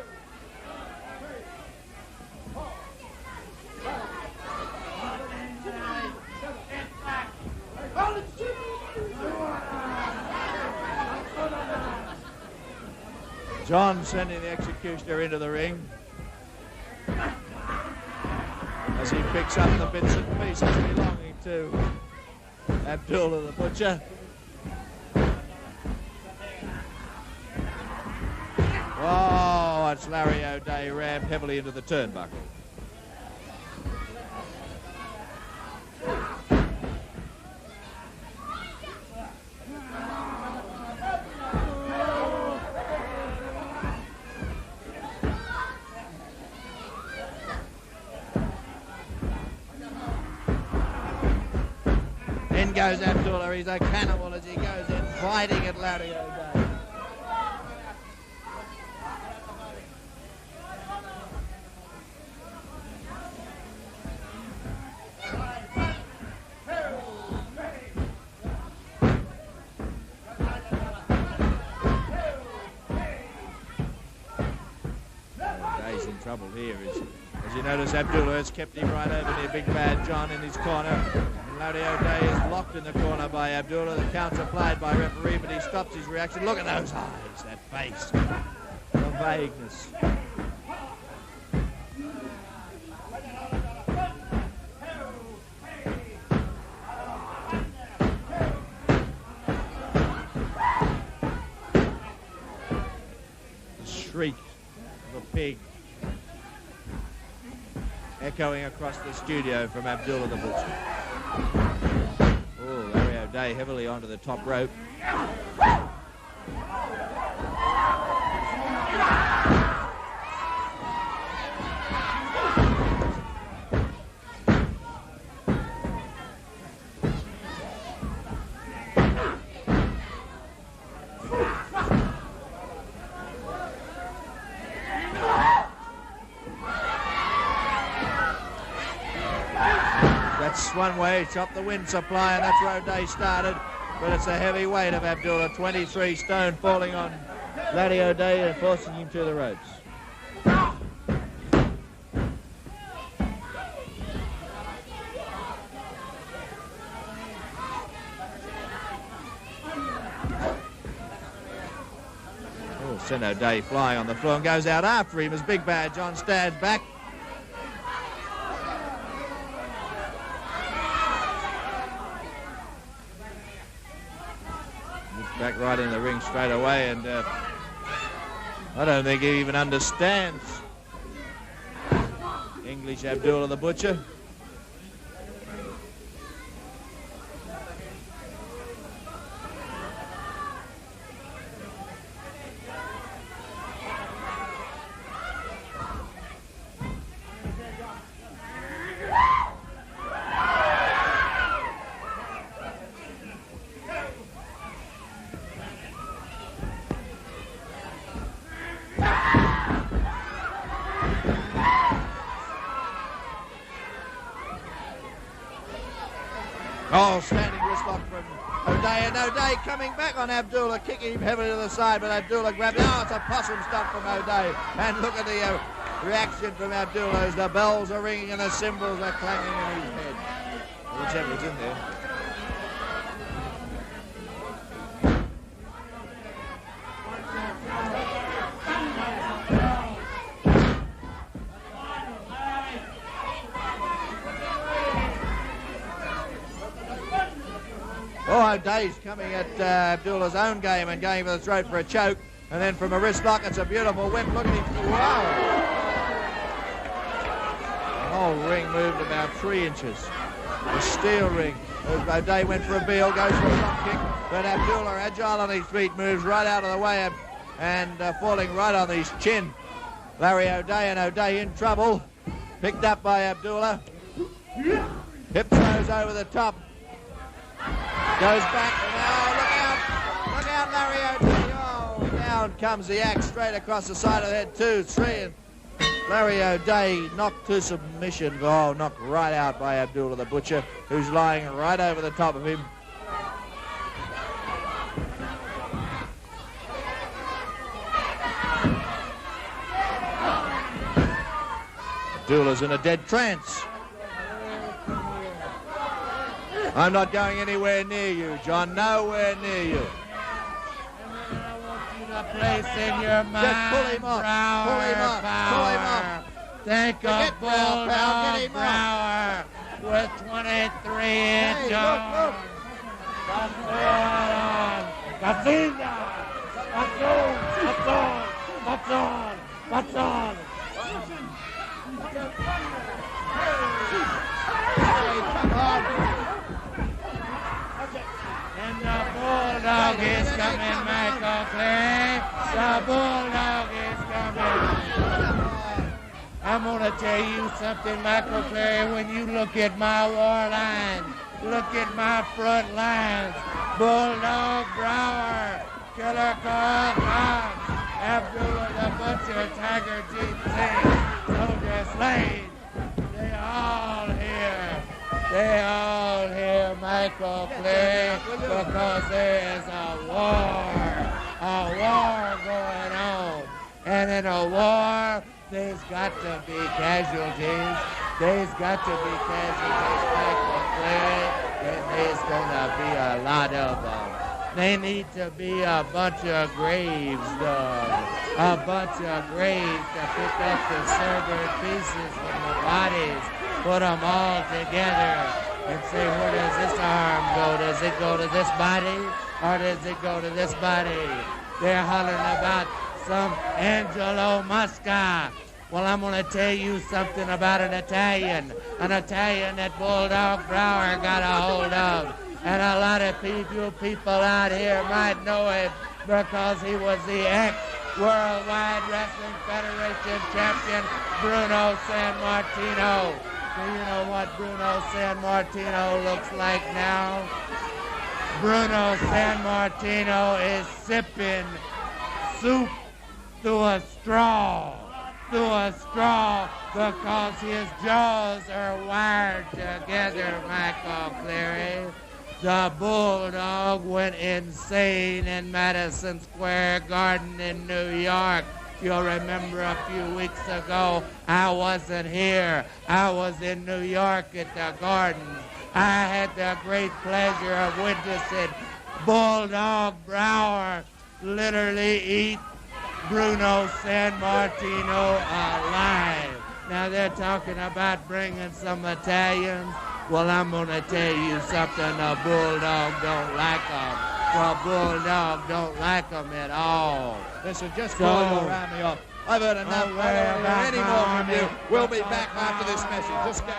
John sending the executioner into the ring as he picks up the bits and pieces belonging to Abdullah the Butcher. Oh, it's Larry O'Day rammed heavily into the turnbuckle. In goes Abdullah. He's a cannibal as he goes in, fighting at Larry O'Day. trouble here is, as you notice, Abdullah has kept him right over near Big Bad John in his corner. And Larry O'Day is locked in the corner by Abdullah. The count's applied by referee, but he stops his reaction. Look at those eyes, that face, the vagueness. The shriek of a pig echoing across the studio from Abdullah the Butcher. Oh, Larry O'Day heavily onto the top rope. That's one way, chop the wind supply, and that's where O'Day started. But it's a heavy weight of Abdullah, 23 stone, falling on Larry O'Day and forcing him to the ropes. Oh, sent O'Day flying on the floor and goes out after him as Big Bad John stands back. Back right in the ring straight away, and I don't think he even understands English Abdullah the Butcher. Oh, standing wrist lock from O'Day, and O'Day coming back on Abdullah, kicking him heavily to the side, but Abdullah grabbed it. Oh, it's a possum stomp from O'Day. And look at the reaction from Abdullah as the bells are ringing and the cymbals are clanging in his head. Whichever's in there. Oh, O'Day's coming at Abdullah's own game and going for the throat for a choke. And then from a wrist lock, it's a beautiful whip. Look at him. Wow. The whole ring moved about 3 inches. The steel ring. O'Day went for a beel, goes for a front kick. But Abdullah, agile on his feet, moves right out of the way and falling right on his chin. Larry O'Day, and O'Day in trouble. Picked up by Abdullah. Hip throws over the top. Goes back, and look out, Larry O'Day. Oh, down comes the axe straight across the side of the head, 2, 3, and Larry O'Day knocked to submission. Oh, knocked right out by Abdullah the Butcher, who's lying right over the top of him. Abdullah's in a dead trance. I'm not going anywhere near you, John. Nowhere near you. I want you to place in your mind. Just pull him off. Pull him off. Pull him off. Think of Bulldog Brower with 23-inch arms. Gazina. What's on? Come on. And the Bulldog is coming, Michael Clay. The Bulldog is coming. I'm going to tell you something, Michael Clay. When you look at my war line, look at my front lines. Bulldog Brower, Killer Carl Cox, Abdullah the Butcher, Tiger G. Soldier Slade. They all here. They all hear Michael Clay because there is a war going on. And in a war, There's got to be casualties. There's got to be casualties, Michael Cleary, and there's going to be a lot of them. They need to be a bunch of graves dug, a bunch of graves to pick up the severed pieces from the bodies, put them all together, and say, where does this arm go? Does it go to this body, or does it go to this body? They're hollering about some Angelo Musca. Well, I'm going to tell you something about an Italian that Bulldog Brower got a hold of. And a lot of people out here might know him because he was the ex-Worldwide Wrestling Federation champion, Bruno Sammartino. Do you know what Bruno Sammartino looks like now? Bruno Sammartino is sipping soup through a straw. Because his jaws are wired together, Michael Cleary. The Bulldog went insane in Madison Square Garden in New York. You'll remember a few weeks ago, I wasn't here. I was in New York at the Garden. I had the great pleasure of witnessing Bulldog Brower literally eat Bruno Sammartino alive. Now they're talking about bringing some Italians. Well, I'm going to tell you something. The Bulldog don't like them. The Bulldog don't like them at all. Listen, just call you around me off. I've heard enough. I don't want to hear any more from you. We'll be back after this message. Just go.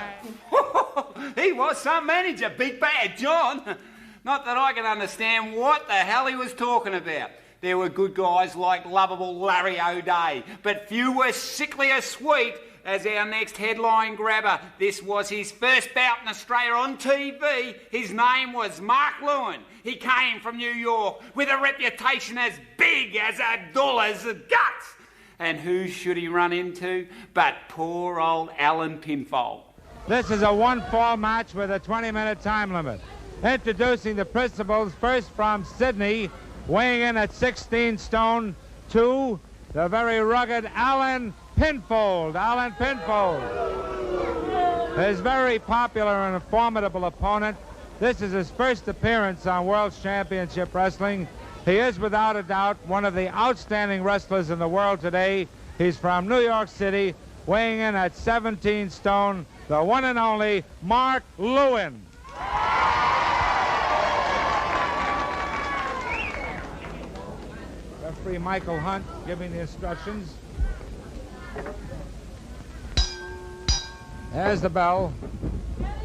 He was some manager, Big Bad John. Not that I can understand what the hell he was talking about. There were good guys like lovable Larry O'Day, but few were sickly as sweet as our next headline grabber. This was his first bout in Australia on TV. His name was Mark Lewin. He came from New York with a reputation as big as Abdullah's guts. And who should he run into but poor old Alan Pinfold. This is a one-fall match with a 20-minute time limit. Introducing the principals, first from Sydney, weighing in at 16 stone 2, the very rugged Alan Pinfold. Alan Pinfold is very popular and a formidable opponent. This is his first appearance on World Championship Wrestling. He is without a doubt one of the outstanding wrestlers in the world today. He's from New York City, weighing in at 17 stone, the one and only Mark Lewin. Referee Michael Hunt giving the instructions. There's the bell.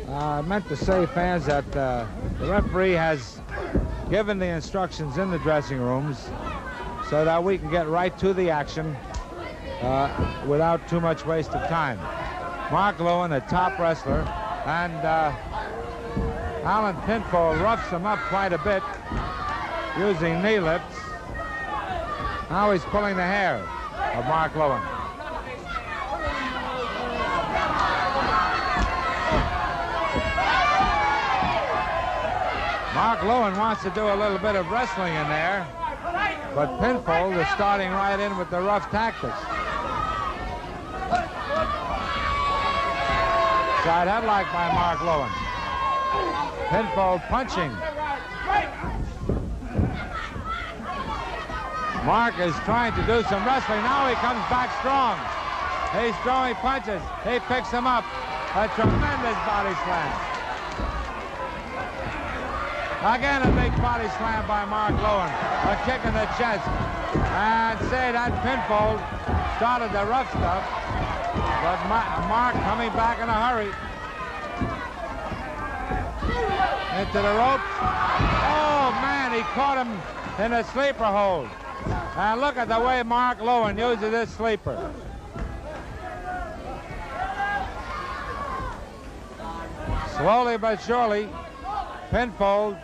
I meant to say, fans, that the referee has given the instructions in the dressing rooms so that we can get right to the action without too much waste of time. Mark Lewin, a top wrestler, and Alan Pinfold roughs him up quite a bit using knee lifts. Now he's pulling the hair of Mark Lewin. Mark Lewin wants to do a little bit of wrestling in there, but Pinfold is starting right in with the rough tactics. Side headlock by Mark Lewin. Pinfold punching. Mark is trying to do some wrestling. Now he comes back strong. He's throwing punches. He picks him up. A tremendous body slam. Again, a big body slam by Mark Lewin. A kick in the chest. And say that Pinfold started the rough stuff. But Mark coming back in a hurry. Into the ropes. Oh, man, he caught him in a sleeper hold. And look at the way Mark Lewin uses this sleeper. Slowly but surely, Pinfold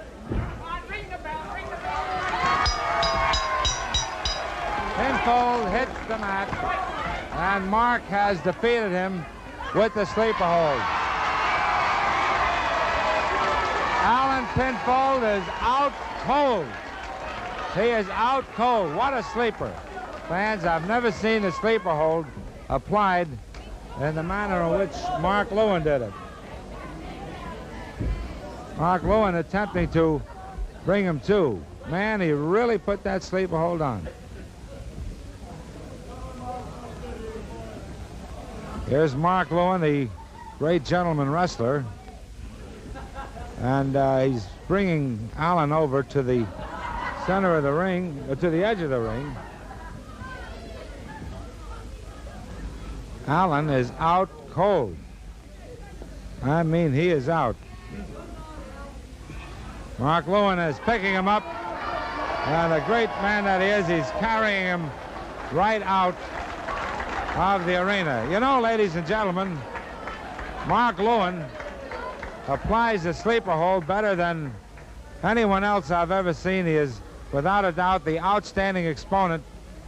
hits the mat, and Mark has defeated him with the sleeper hold. Alan Pinfold is out cold. He is out cold. What a sleeper. Fans, I've never seen a sleeper hold applied in the manner in which Mark Lewin did it. Mark Lewin attempting to bring him to. Man, he really put that sleeper hold on. Here's Mark Lewin, the great gentleman wrestler. And he's bringing Allen over to the center of the ring, to the edge of the ring. Allen is out cold. I mean, he is out. Mark Lewin is picking him up. And the great man that he is, he's carrying him right out of the arena. You know, ladies and gentlemen, Mark Lewin applies the sleeper hold better than anyone else I've ever seen. He is, without a doubt, the outstanding exponent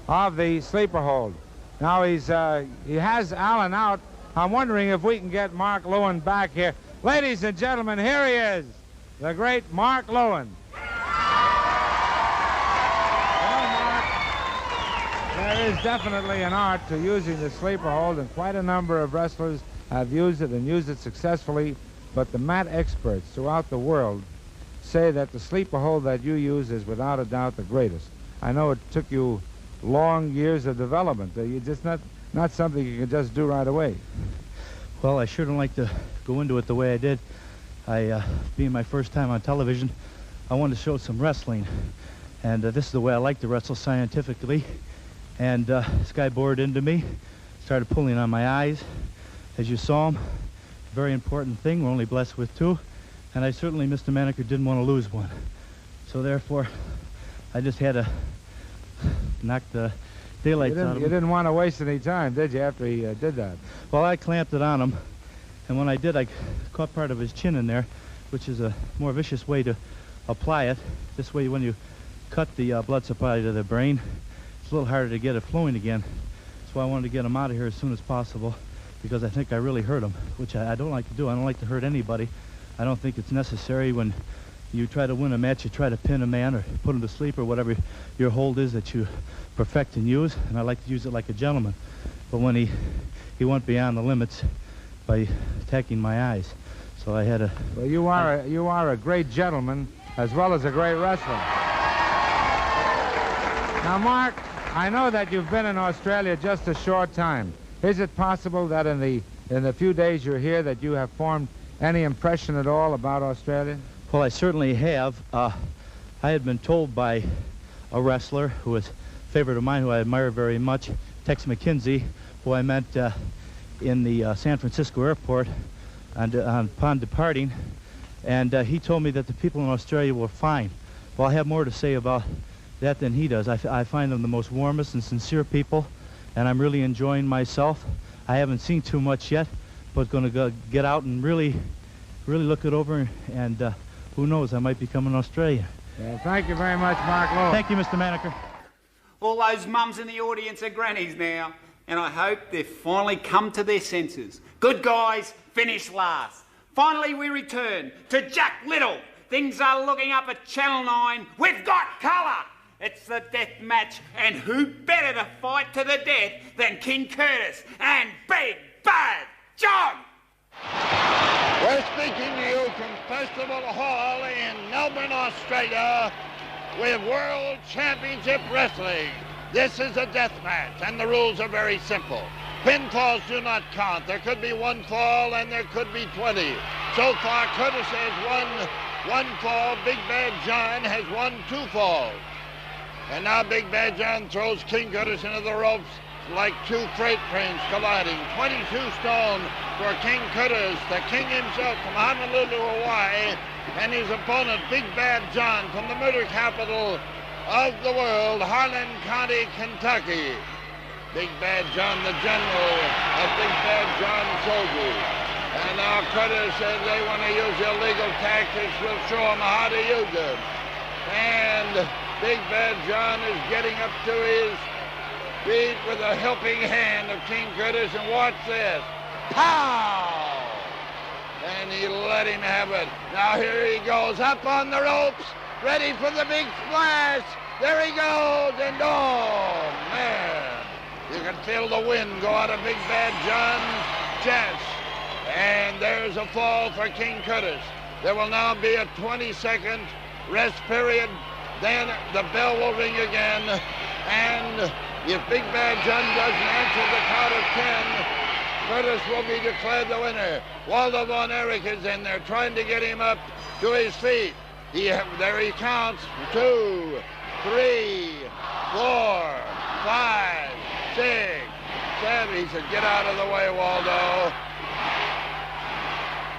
of the sleeper hold. Now he has Allen out. I'm wondering if we can get Mark Lewin back here. Ladies and gentlemen, here he is, the great Mark Lewin. There is definitely an art to using the sleeper hold, and quite a number of wrestlers have used it and used it successfully, but the mat experts throughout the world say that the sleeper hold that you use is without a doubt the greatest. I know it took you long years of development. You just not something you can just do right away. Well, I sure don't like to go into it the way I did. Being my first time on television, I wanted to show some wrestling, and this is the way I like to wrestle scientifically. And this guy bored into me, started pulling on my eyes, as you saw him. Very important thing. We're only blessed with two, and I certainly, Mr. Maneker, didn't want to lose one. So therefore, I just had to knock the daylights out of him. You didn't want to waste any time, did you, after he did that? Well, I clamped it on him, and when I did, I caught part of his chin in there, which is a more vicious way to apply it. This way, when you cut the blood supply to the brain, it's a little harder to get it flowing again. So I wanted to get him out of here as soon as possible, because I think I really hurt him, which I don't like to do. I don't like to hurt anybody. I don't think it's necessary. When you try to win a match, you try to pin a man or put him to sleep or whatever your hold is that you perfect and use, and I like to use it like a gentleman. But when he went beyond the limits by attacking my eyes, so I had to... Well, you are a great gentleman as well as a great wrestler. Now, Mark, I know that you've been in Australia just a short time. Is it possible that in the few days you're here that you have formed any impression at all about Australia? Well, I certainly have. I had been told by a wrestler who was a favorite of mine, who I admire very much, Tex McKenzie, who I met in the San Francisco airport upon departing, and he told me that the people in Australia were fine. Well, I have more to say about that than he does. I find them the most warmest and sincere people, and I'm really enjoying myself. I haven't seen too much yet, but going to go get out and really look it over, and who knows, I might become an Australian. Well, thank you very much, Mark Lewin. Thank you, Mr. Maneker. All those mums in the audience are grannies now, and I hope they've finally come to their senses. Good guys finish last. Finally, we return to Jack Little. Things are looking up at Channel 9. We've got colour. It's the death match, and who better to fight to the death than King Curtis and Big Bad John? We're speaking to you from Festival Hall in Melbourne, Australia, with World Championship Wrestling. This is a death match, and the rules are very simple. Pinfalls do not count. There could be one fall, and there could be 20. So far, Curtis has won one fall. Big Bad John has won 2 falls. And now Big Bad John throws King Curtis into the ropes like 2 freight trains colliding. 22 stone for King Curtis, the king himself from Honolulu, Hawaii, and his opponent, Big Bad John, from the murder capital of the world, Harlan County, Kentucky. Big Bad John, the general of Big Bad John's soldiers. And now Curtis says they want to use illegal tactics. We'll show them how to use them. And Big Bad John is getting up to his feet with a helping hand of King Curtis, and watch this. Pow! And he let him have it. Now here he goes, up on the ropes, ready for the big splash. There he goes, and oh, man. You can feel the wind go out of Big Bad John's chest. And there's a fall for King Curtis. There will now be a 20-second rest period. Then the bell will ring again. And if Big Bad John doesn't answer the count of 10, Curtis will be declared the winner. Waldo Von Erich is in there trying to get him up to his feet. There he counts. 2, 3, 4, 5, 6, 7. He said, get out of the way, Waldo.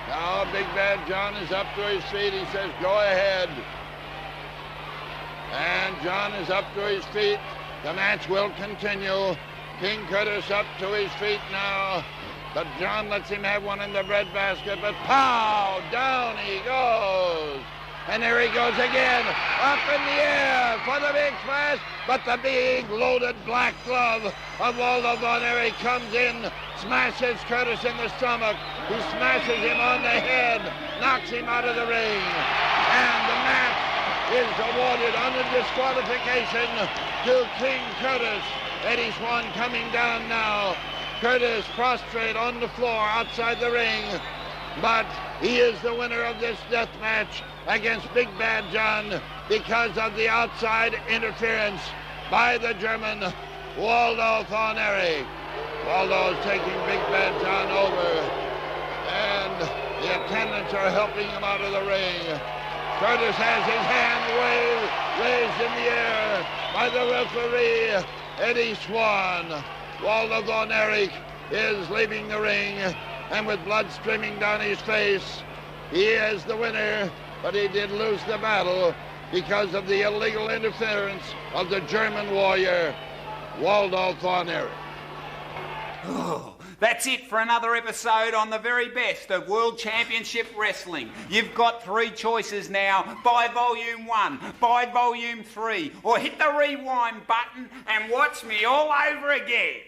Now Big Bad John is up to his feet. He says, go ahead. And John is up to his feet. The match will continue. King Curtis up to his feet now. But John lets him have one in the breadbasket. But pow! Down he goes. And there he goes again. Up in the air for the big smash. But the big loaded black glove of Waldo Von Erich comes in, smashes Curtis in the stomach. He smashes him on the head, knocks him out of the ring. And the match is awarded under disqualification to King Curtis. Eddie Swan coming down now. Curtis prostrate on the floor outside the ring. But he is the winner of this death match against Big Bad John because of the outside interference by the German Waldo Von Erich. Waldo is taking Big Bad John over, and the attendants are helping him out of the ring. Curtis has his hand raised in the air by the referee, Eddie Swan. Waldo Von Erich is leaving the ring, and with blood streaming down his face, he is the winner, but he did lose the battle because of the illegal interference of the German warrior, Waldo Von Erich. Oh, that's it for another episode on the very best of World Championship Wrestling. You've got 3 choices now. Buy Volume 1, buy Volume 3, or hit the rewind button and watch me all over again.